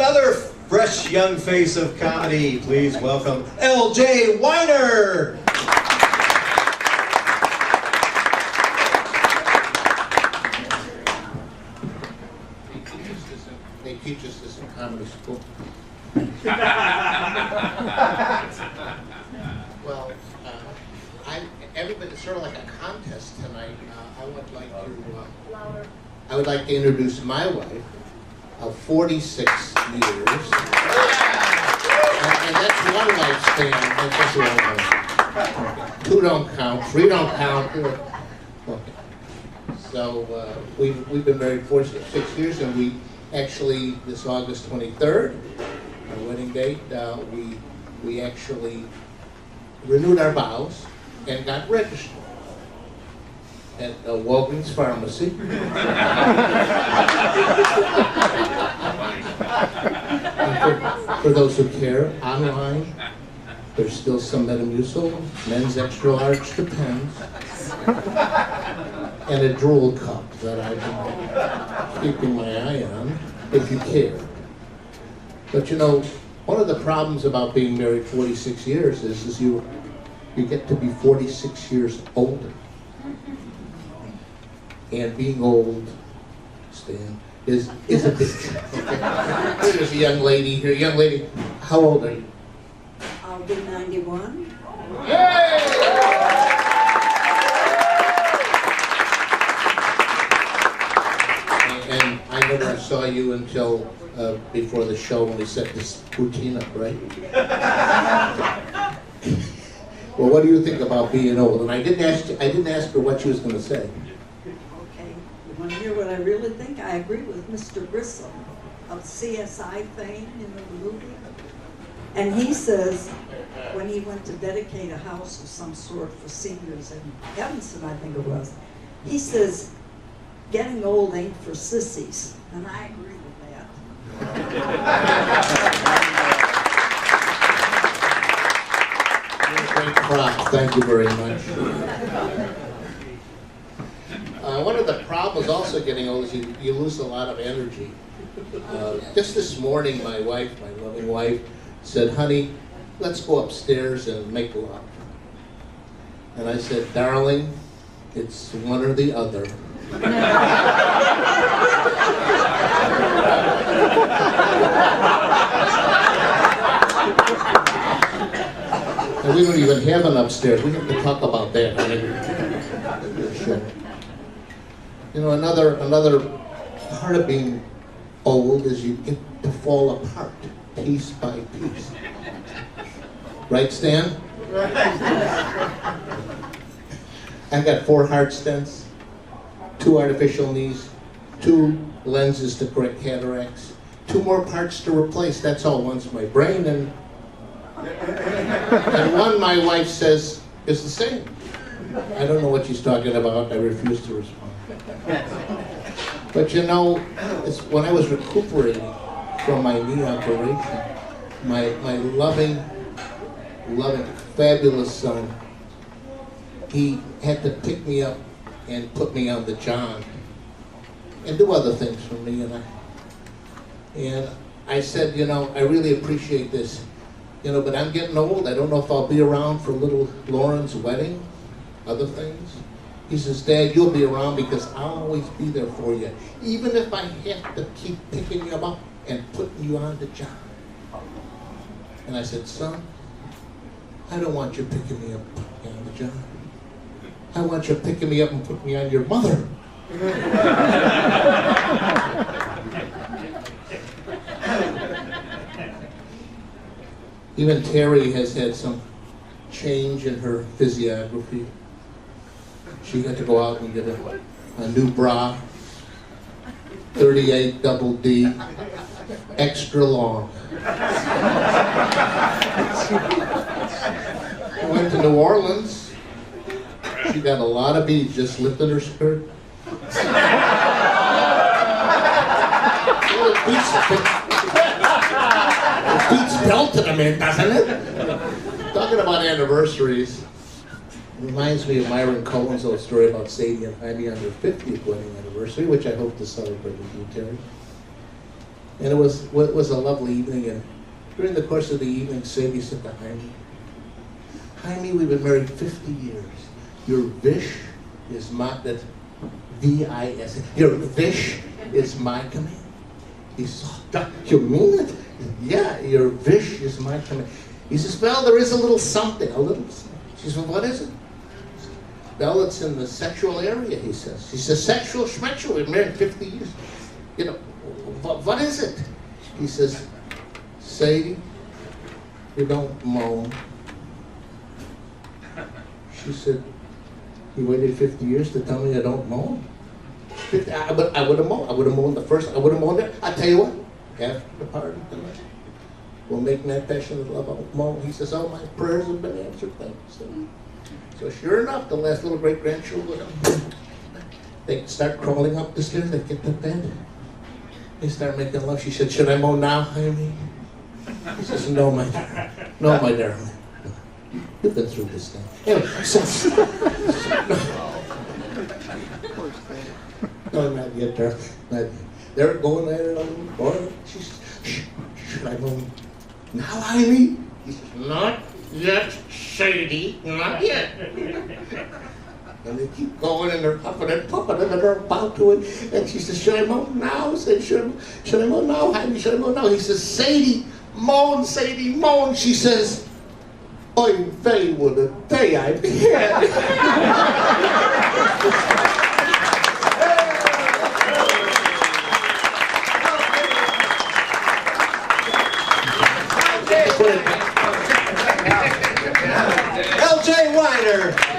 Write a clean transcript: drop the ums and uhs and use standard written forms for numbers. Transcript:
another fresh young face of comedy. Please welcome L.J. Weiner. They teach us this in comedy school. Well, everybody's sort of like a contest tonight. I would like to introduce my wife of 46 years. And that's one lifespan. That's just one life. 2 don't count, 3 don't count. Okay. So we've been married 46 years, and we actually, this August 23rd, our wedding date, we actually renewed our vows and got registered at Walgreens Pharmacy. For those who care, online, there's still some Metamucil, men's extra large Depends, and a drool cup that I've been keeping my eye on, if you care. But you know, one of the problems about being married 46 years is you get to be 46 years older. And being old, Stan, is a bitch. Okay. There's a young lady here. Young lady, how old are you? I'll be 91. Yay! And I never saw you until before the show when we set this routine up, right? Well, what do you think about being old? And I didn't ask her what she was going to say. Okay, you want to hear what I really think? I agree with Mr. Grissom of CSI fame, you know, the movie. And he says, when he went to dedicate a house of some sort for seniors in Evanston, I think it was, he says, getting old ain't for sissies. And I agree with that. Great prop. Thank you very much. One of the problems also getting old is you lose a lot of energy. Just this morning, my wife, my loving wife, said, honey, let's go upstairs and make love. And I said, darling, it's one or the other. And we don't even have an upstairs. We have to talk about that. Sure. You know, another part of being old is you get to fall apart piece by piece. Right, Stan? I got 4 heart stents, 2 artificial knees, 2 lenses to correct cataracts, 2 more parts to replace. That's all. One's my brain, and one, my wife says, is the same. I don't know what she's talking about. I refuse to respond. But you know, it's when I was recuperating from my knee operation, my loving, fabulous son, he had to pick me up and put me on the John and do other things for me. And I said, you know, I really appreciate this, you know, but I'm getting old. I don't know if I'll be around for little Lauren's wedding, other things. He says, Dad, you'll be around because I'll always be there for you, even if I have to keep picking you up and putting you on the job. And I said, son, I don't want you picking me up and putting me on the job. I want you picking me up and putting me on your mother. Even Terry has had some change in her physiography. She had to go out and get a new bra, 38 double D, extra long. I went to New Orleans. She got a lot of beads just lifting her skirt. It beats belting them in, doesn't it? Talking about anniversaries, reminds me of Myron Cohen's old story about Sadie and Heidi on their 50th wedding anniversary, which I hope to celebrate with you, Terry. And it was a lovely evening, and during the course of the evening, Sadie said to Jaime, we've been married 50 years. Your wish is my, that V-I-S, your wish is my command. He said, you mean it? Yeah, your wish is my command. He says, well, there is a little something, a little something. She says, well, what is it? Well, it's in the sexual area, he says. He says, sexual schmexual, we've been married 50 years. You know, what is it? He says, Sadie, you don't moan. She said, you waited 50 years to tell me I don't moan? I would have moaned. I would have moaned the first, I would have moaned there. I tell you what, after the party tonight, we'll make that passionate love, I won't moan. He says, oh, my prayers have been answered, thanks. So sure enough, the last little great-grandchildren, they start crawling up the stairs, they get to bed. They start making love. She said, should I moan now, Jaime? He says, no, my darling. No, my darling. You've been through this thing. Anyway, so, no, not yet, darling. Not yet. They're going there, boy. She says, should I moan now, Jaime? He says, not yet, Sadie, not yet. And they keep going, and they're huffing and puffing, and they're about to it. And she says, should I moan now? I said, should I moan now, Jaime? Should I moan now? He says, Sadie, moan, Sadie, moan. She says, I'm very what a day I've had. LJ Weiner.